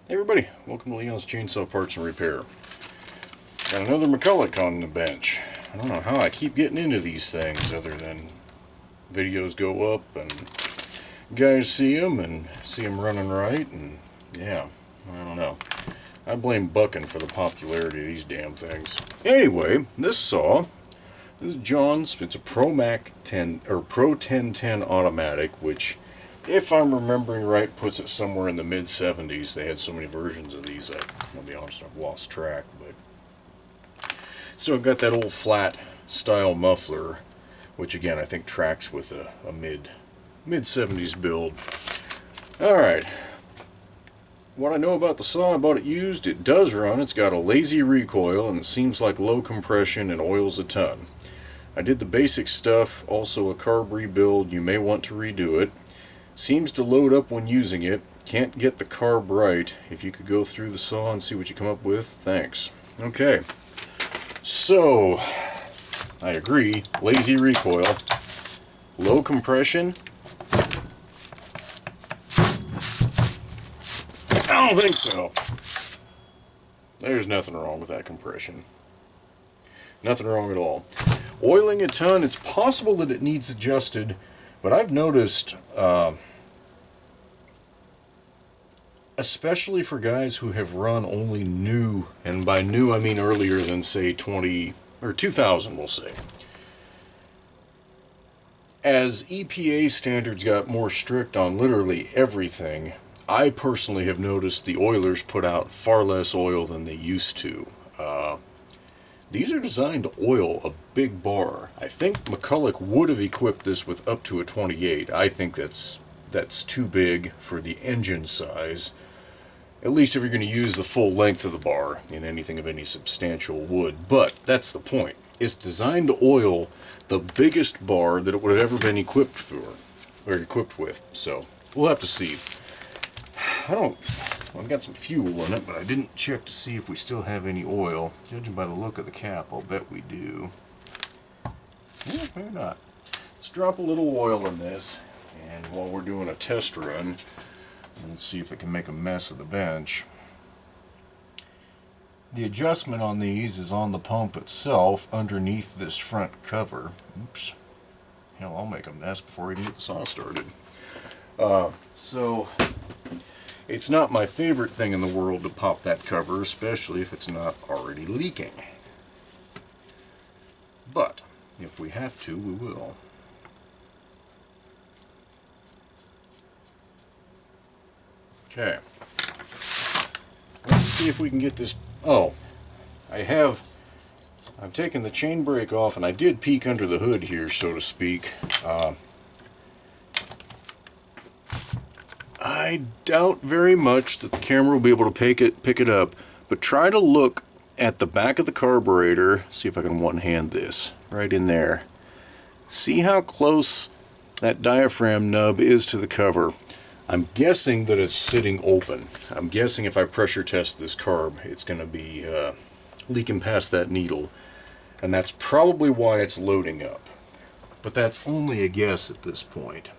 Hey everybody, welcome to Leon's Chainsaw Parts and Repair. Got another McCulloch on the bench. I don't know how I keep getting into these things other than videos go up and guys see them and see them running right, and yeah, I don't know. I blame Bucking for the popularity of these damn things. Anyway, this saw, this is John's. It's a Pro Mac 10 or Pro 1010 automatic, which, if I'm remembering right, puts it somewhere in the mid-70s. They had so many versions of these, I'll be honest, I've lost track. But so I've got that old flat style muffler, which again I think tracks with a mid-70s build. Alright, what I know about the saw, I bought it used. It does run, it's got a lazy recoil, and it seems like low compression and oils a ton. I did the basic stuff, also a carb rebuild. You may want to redo it. Seems to load up when using it. Can't get the carb right. If you could go through the saw and see what you come up with, thanks. Okay. So, I agree. Lazy recoil. Low compression. I don't think so. There's nothing wrong with that compression. Nothing wrong at all. Oiling a ton. It's possible that it needs adjusted. But I've noticed, especially for guys who have run only new, and by new I mean earlier than say 20 or 2000, we'll say. As EPA standards got more strict on literally everything, I personally have noticed the oilers put out far less oil than they used to. These are designed to oil a big bar. I think McCulloch would have equipped this with up to a 28. I think that's too big for the engine size. At least if you're going to use the full length of the bar in anything of any substantial wood. But that's the point. It's designed to oil the biggest bar that it would have ever been equipped for, or equipped with. So we'll have to see. I've got some fuel in it, but I didn't check to see if we still have any oil. Judging by the look of the cap, I'll bet we do. Yeah, maybe not. Let's drop a little oil in this, and while we're doing a test run, let's see if it can make a mess of the bench. The adjustment on these is on the pump itself, underneath this front cover. Oops. Hell, I'll make a mess before I even get the saw started. So it's not my favorite thing in the world to pop that cover, especially if it's not already leaking. But if we have to, we will. Okay. Let's see if we can get this. Oh, I've taken the chain brake off, and I did peek under the hood here, so to speak. I doubt very much that the camera will be able to pick it up, but try to look at the back of the carburetor. See if I can one-hand this right in there. See how close that diaphragm nub is to the cover. I'm guessing that it's sitting open. I'm guessing if I pressure test this carb, it's going to be leaking past that needle, and that's probably why it's loading up. But that's only a guess at this point.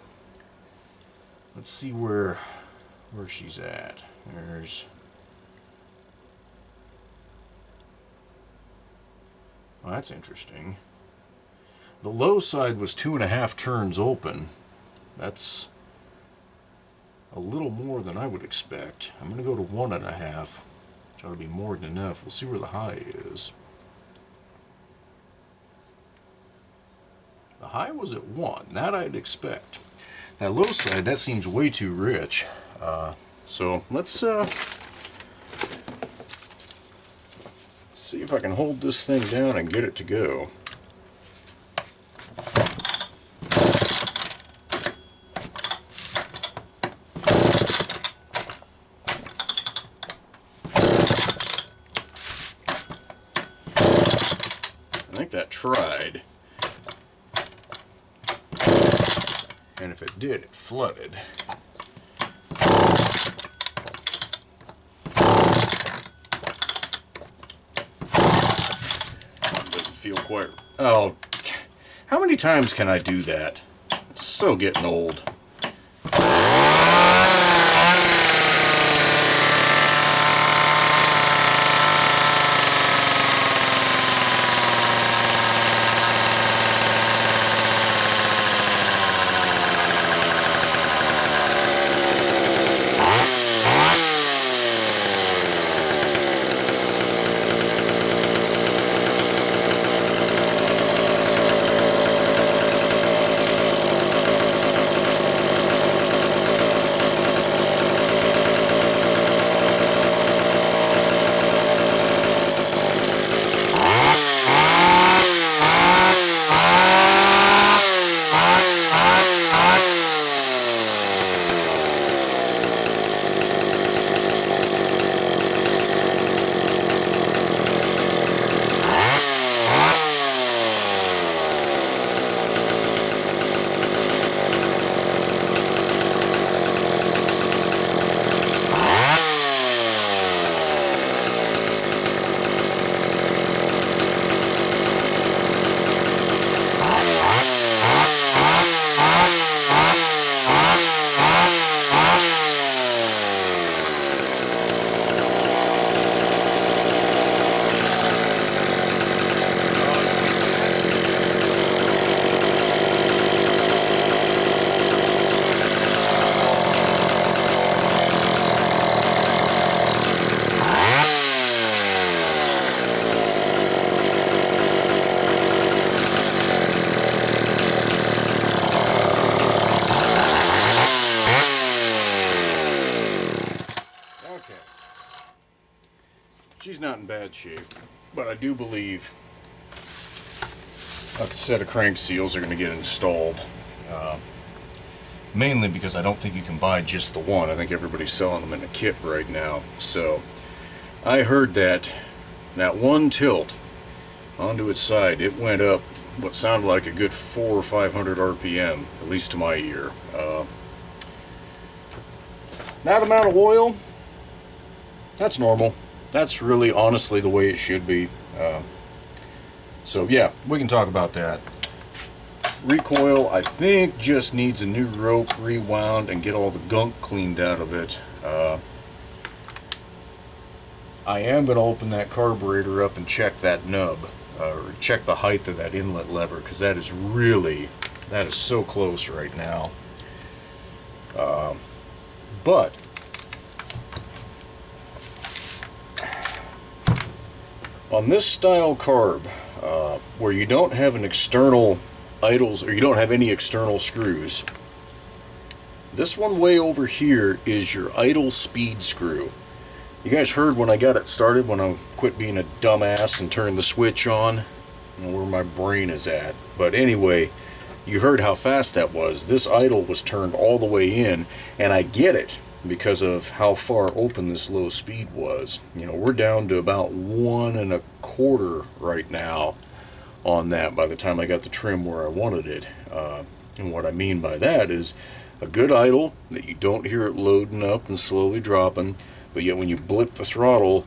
Let's see where she's at. There's... Well, that's interesting. The low side was 2.5 turns open. That's a little more than I would expect. I'm going to go to 1.5, which ought to be more than enough. We'll see where the high is. The high was at 1. That I'd expect. That low side, that seems way too rich. So let's see if I can hold this thing down and get it to go. I think that tried. And if it did, it flooded. Doesn't feel quite... Oh, how many times can I do that? It's so getting old. Okay. She's not in bad shape, but I do believe a set of crank seals are going to get installed. Mainly because I don't think you can buy just the one. I think everybody's selling them in a kit right now. So I heard that one tilt onto its side, it went up what sounded like a good 400 or 500 RPM, at least to my ear. That amount of oil, that's normal. That's really honestly the way it should be. So yeah, we can talk about that. Recoil, I think, just needs a new rope rewound and get all the gunk cleaned out of it. I am going to open that carburetor up and check that nub, or check the height of that inlet lever, because that is so close right now. But on this style carb, where you don't have an external idles, or you don't have any external screws, this one way over here is your idle speed screw. You guys heard when I got it started, when I quit being a dumbass and turned the switch on, where my brain is at. But anyway, you heard how fast that was. This idle was turned all the way in, and I get it because of how far open this low speed was. We're down to about 1 1/4 right now on that by the time I got the trim where I wanted it. And what I mean by that is a good idle that you don't hear it loading up and slowly dropping, but yet when you blip the throttle,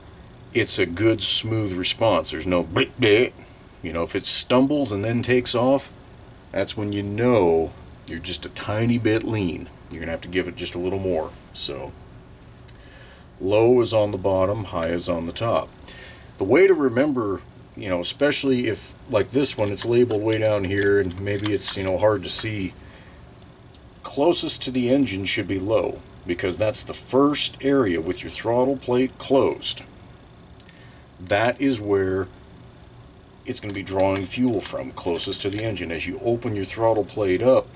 it's a good smooth response. There's no blip blip. If it stumbles and then takes off, that's when you know you're just a tiny bit lean. You're gonna have to give it just a little more. So low is on the bottom, high is on the top. The way to remember, especially if, like this one, it's labeled way down here and maybe it's, hard to see, closest to the engine should be low, because that's the first area with your throttle plate closed. That is where it's going to be drawing fuel from, closest to the engine. As you open your throttle plate up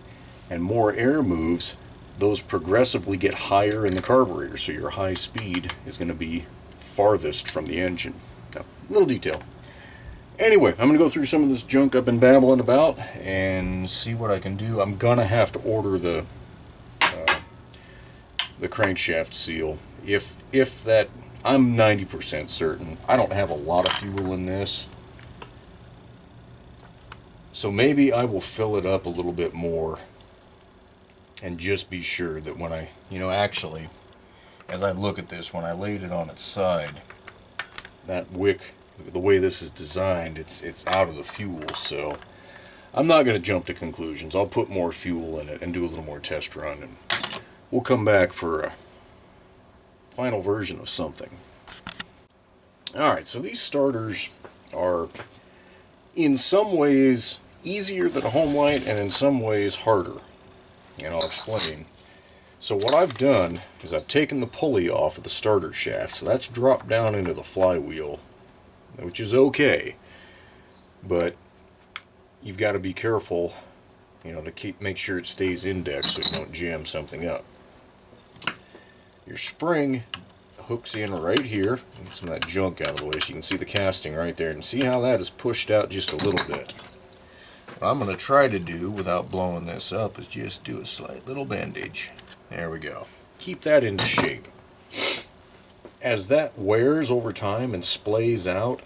and more air moves, those progressively get higher in the carburetor, so your high speed is going to be farthest from the engine. Now, little detail. Anyway, I'm going to go through some of this junk I've been babbling about and see what I can do. I'm going to have to order the crankshaft seal. If that, I'm 90% certain. I don't have a lot of fuel in this, so maybe I will fill it up a little bit more and just be sure that when I, actually, as I look at this, when I laid it on its side, that wick, the way this is designed, it's out of the fuel. So I'm not going to jump to conclusions. I'll put more fuel in it and do a little more test run, and we'll come back for a final version of something. Alright, so these starters are in some ways easier than a home light and in some ways harder, and I'll explain. So what I've done is I've taken the pulley off of the starter shaft, so that's dropped down into the flywheel, which is okay, but you've got to be careful, to make sure it stays indexed so you don't jam something up. Your spring hooks in right here. Get some of that junk out of the way so you can see the casting right there, and see how that is pushed out just a little bit. What I'm going to try to do without blowing this up is just do a slight little bandage. There we go. Keep that into shape. As that wears over time and splays out,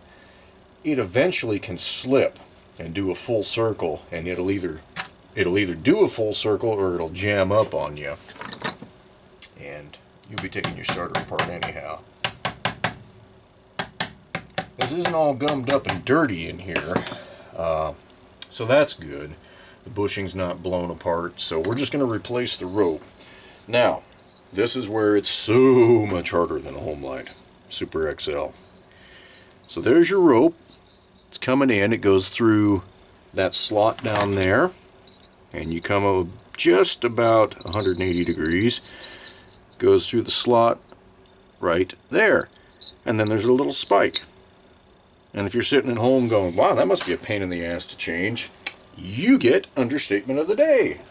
it eventually can slip and do a full circle, and it'll either do a full circle or it'll jam up on you, and you'll be taking your starter apart anyhow. This isn't all gummed up and dirty in here, so that's good. The bushing's not blown apart, so we're just going to replace the rope. Now, this is where it's so much harder than a home light. Super XL. So there's your rope. It's coming in. It goes through that slot down there, and you come up just about 180 degrees. Goes through the slot right there, and then there's a little spike. And if you're sitting at home going, wow, that must be a pain in the ass to change, you get understatement of the day.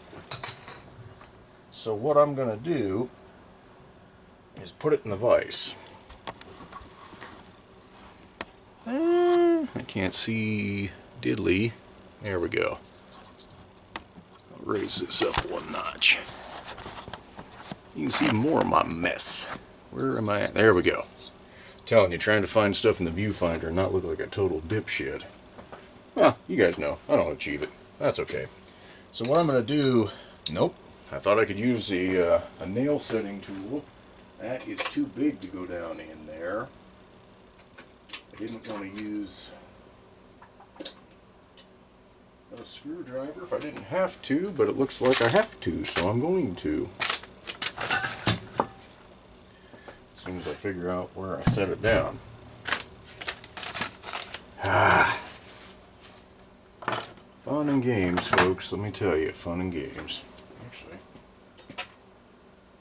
So what I'm going to do is put it in the vise. I can't see diddly. There we go. I'll raise this up one notch. You can see more of my mess. Where am I at? There we go. I'm telling you, trying to find stuff in the viewfinder and not look like a total dipshit. Well, you guys know, I don't achieve it. That's okay. So what I'm going to do... Nope. I thought I could use a nail setting tool. That is too big to go down in there. I didn't want to use a screwdriver if I didn't have to, but it looks like I have to, so I'm going to. As soon as I figure out where I set it down. Fun and games, folks, let me tell you, fun and games. Actually,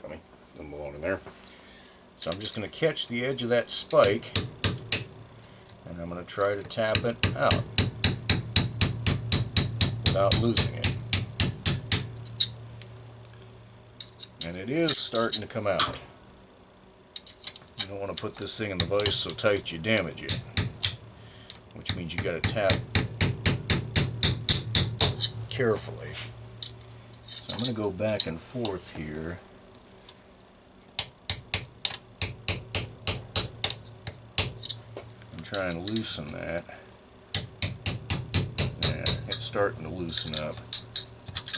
dummy, doesn't belong in there. So I'm just going to catch the edge of that spike, and I'm going to try to tap it out without losing it. And it is starting to come out. You don't want to put this thing in the vise so tight you damage it, which means you got to tap carefully. So I'm going to go back and forth here. I'm trying to loosen that. Yeah, it's starting to loosen up.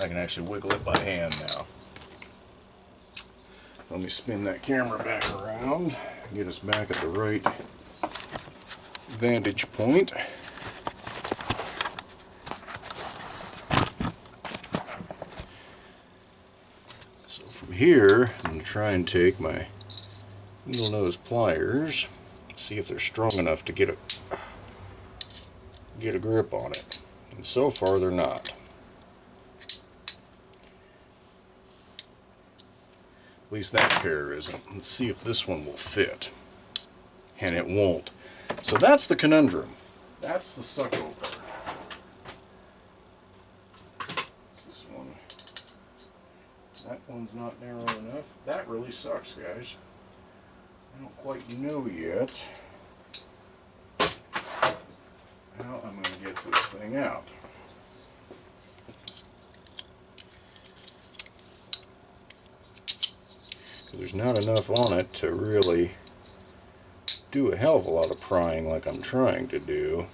I can actually wiggle it by hand now. Let me spin that camera back around, get us back at the right vantage point. So from here, I'm going to try and take my needle nose pliers, see if they're strong enough to get a grip on it. And so far they're not. At least that pair isn't. Let's see if this one will fit. And it won't. So that's the conundrum. That's the suck over. This one. That one's not narrow enough. That really sucks, guys. I don't quite know yet how I'm going to get this thing out. There's not enough on it to really do a hell of a lot of prying like I'm trying to do.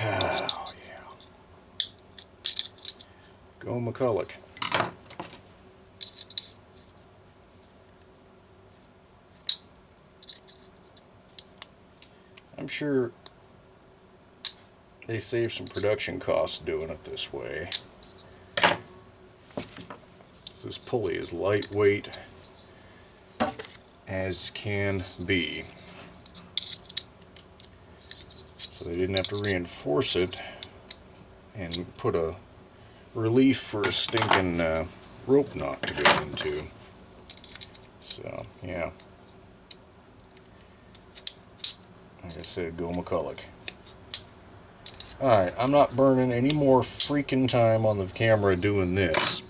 Oh, yeah. Go McCulloch. I'm sure they save some production costs doing it this way. This pulley is lightweight as can be. So they didn't have to reinforce it and put a relief for a stinking rope knot to go into. So, yeah. Like I said, go McCulloch. Alright, I'm not burning any more freaking time on the camera doing this.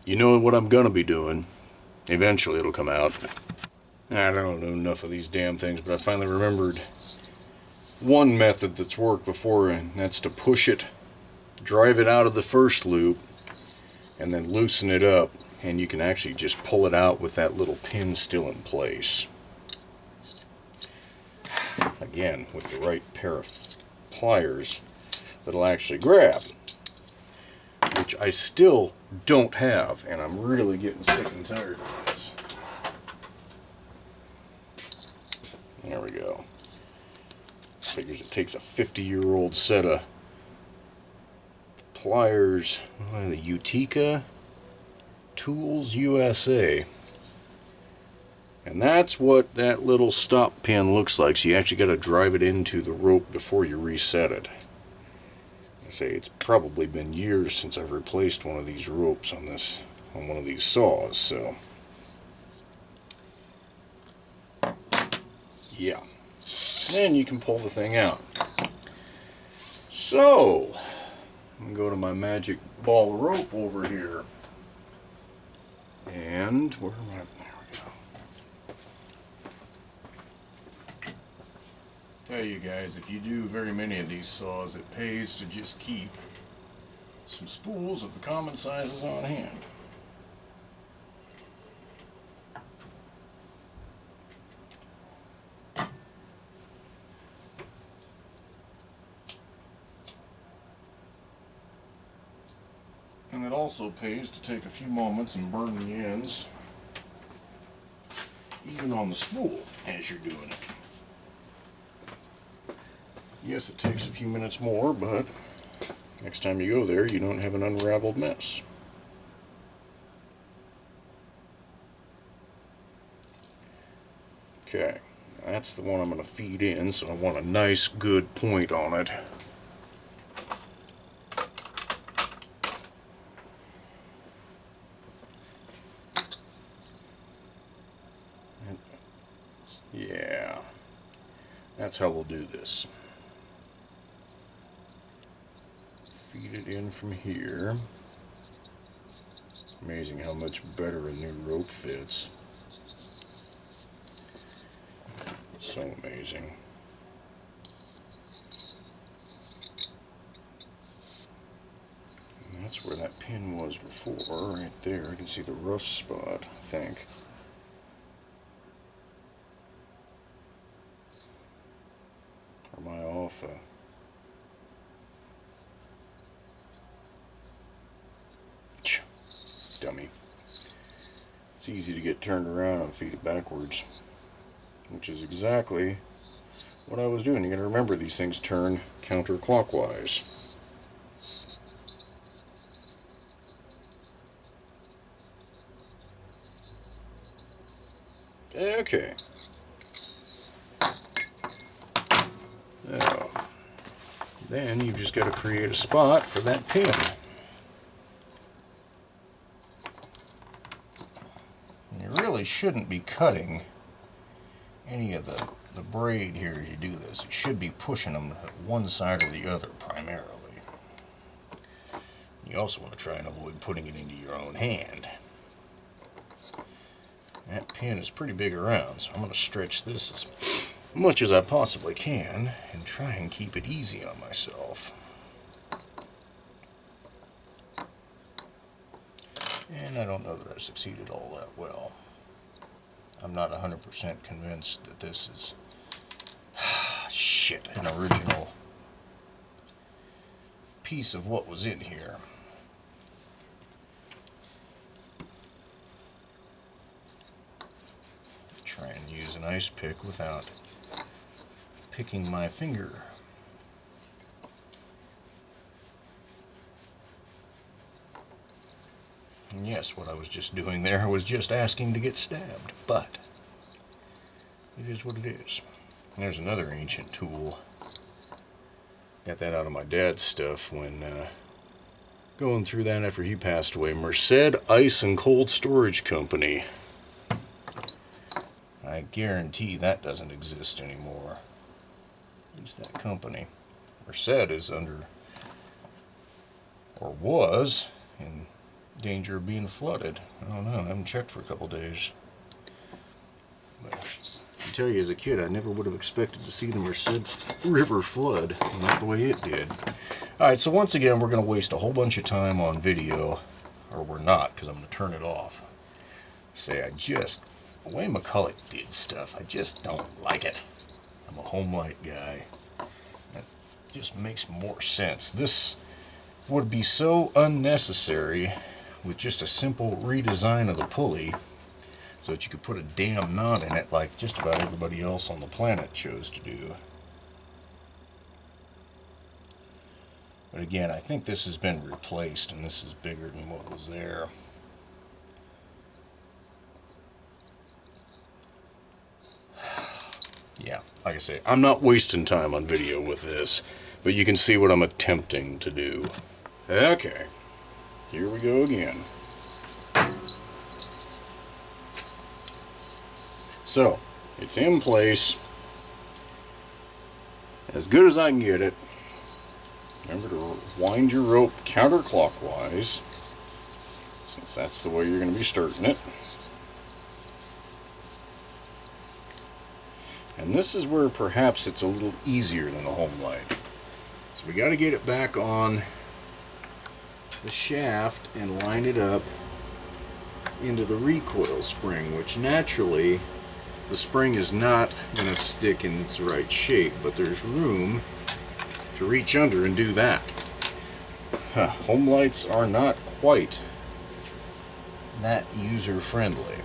You know what I'm going to be doing. Eventually it'll come out. I don't know enough of these damn things, but I finally remembered one method that's worked before, and that's to push it, drive it out of the first loop, and then loosen it up, and you can actually just pull it out with that little pin still in place. Again, with the right pair of pliers that'll actually grab. Which I still don't have, and I'm really getting sick and tired of this. There we go. Figures it takes a 50-year-old set of pliers. The Utica Tools USA. And that's what that little stop pin looks like. So you actually got to drive it into the rope before you reset it. Say it's probably been years since I've replaced one of these ropes on one of these saws, so yeah. Then you can pull the thing out. So I'm going to go to my magic ball of rope over here. And where am I? There we go. Tell you guys, if you do very many of these saws, it pays to just keep some spools of the common sizes on hand. And it also pays to take a few moments and burn the ends, even on the spool, as you're doing it. Yes, it takes a few minutes more, but next time you go there, you don't have an unraveled mess. Okay, that's the one I'm going to feed in, so I want a nice, good point on it. Yeah, that's how we'll do this. Feed it in from here. Amazing how much better a new rope fits. So amazing. And that's where that pin was before, right there. You can see the rust spot, I think. Or am I off? Dummy. It's easy to get turned around and feed it backwards, which is exactly what I was doing. You gotta remember these things turn counterclockwise. Okay. Now, then you've just got to create a spot for that pin. You really shouldn't be cutting any of the braid here as you do this. You should be pushing them one side or the other primarily. You also want to try and avoid putting it into your own hand. That pin is pretty big around, so I'm going to stretch this as much as I possibly can and try and keep it easy on myself. And I don't know that I succeeded all that well. I'm not 100% convinced that this is shit, an original piece of what was in here. Try and use an ice pick without picking my finger. And yes, what I was just doing there was just asking to get stabbed, but it is what it is. And there's another ancient tool. Got that out of my dad's stuff when going through that after he passed away. Merced Ice and Cold Storage Company. I guarantee that doesn't exist anymore. At least that company. Merced is under, or was, in danger of being flooded. I don't know, I haven't checked for a couple days. But I can tell you, as a kid, I never would have expected to see the Merced River flood, not the way it did. Alright, so once again, we're going to waste a whole bunch of time on video, or we're not, because I'm going to turn it off. Say, the way McCulloch did stuff, I just don't like it. I'm a home light guy. That just makes more sense. This would be so unnecessary with just a simple redesign of the pulley so that you could put a damn knot in it like just about everybody else on the planet chose to do. But again, I think this has been replaced and this is bigger than what was there. Yeah, like I say, I'm not wasting time on video with this, but you can see what I'm attempting to do. Okay, here we go again. So, it's in place, as good as I can get it. Remember to wind your rope counterclockwise, since that's the way you're going to be starting it. And this is where perhaps it's a little easier than the home light. So we got to get it back on the shaft and line it up into the recoil spring, which naturally the spring is not going to stick in its right shape, but there's room to reach under and do that. Home lights are not quite that user-friendly.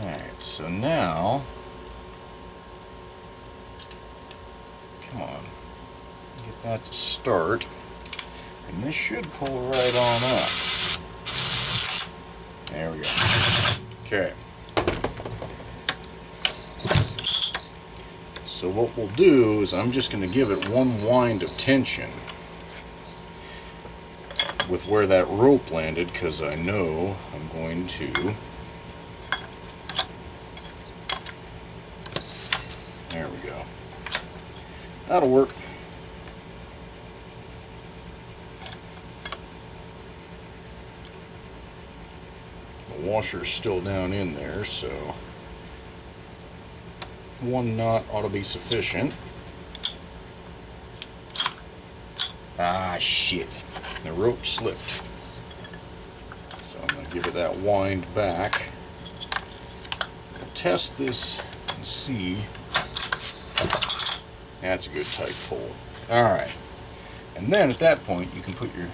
Alright, so now, come on, get that to start, and this should pull right on up. There we go. Okay. So what we'll do is I'm just going to give it one wind of tension with where that rope landed, because I know I'm going to. There we go. That'll work. The washer's still down in there, so one knot ought to be sufficient. Ah, shit. The rope slipped. So I'm going to give it that wind back. We'll test this and see. That's a good tight pull. Alright. And then at that point you can put your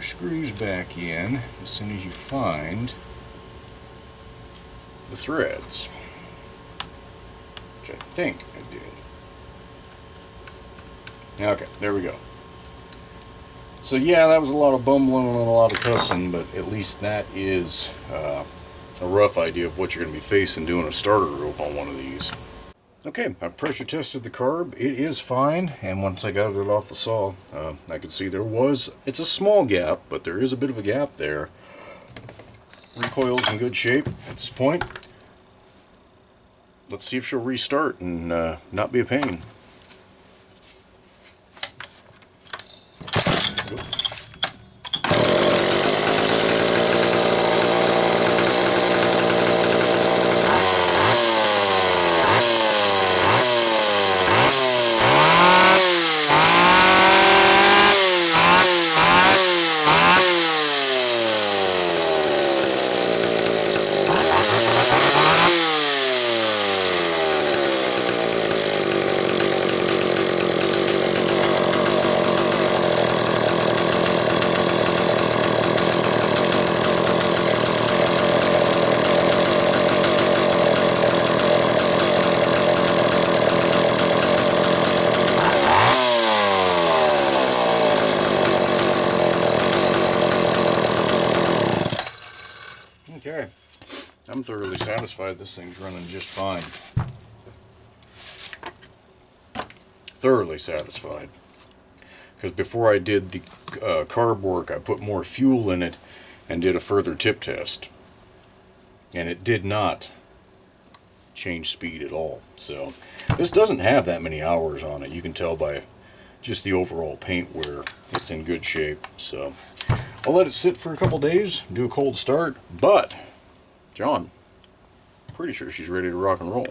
screws back in as soon as you find the threads, which I think I did. Okay, there we go. So yeah, that was a lot of bumbling and a lot of cussing, but at least that is a rough idea of what you're going to be facing doing a starter rope on one of these. Okay, I've pressure tested the carb. It is fine, and once I got it off the saw, I could see it's a small gap, but there is a bit of a gap there. Recoil's in good shape at this point. Let's see if she'll restart and not be a pain. Okay, I'm thoroughly satisfied this thing's running just fine. Thoroughly satisfied. Because before I did the carb work, I put more fuel in it and did a further tip test. And it did not change speed at all. So this doesn't have that many hours on it. You can tell by just the overall paint wear. It's in good shape. So I'll let it sit for a couple days, do a cold start, but John, pretty sure she's ready to rock and roll.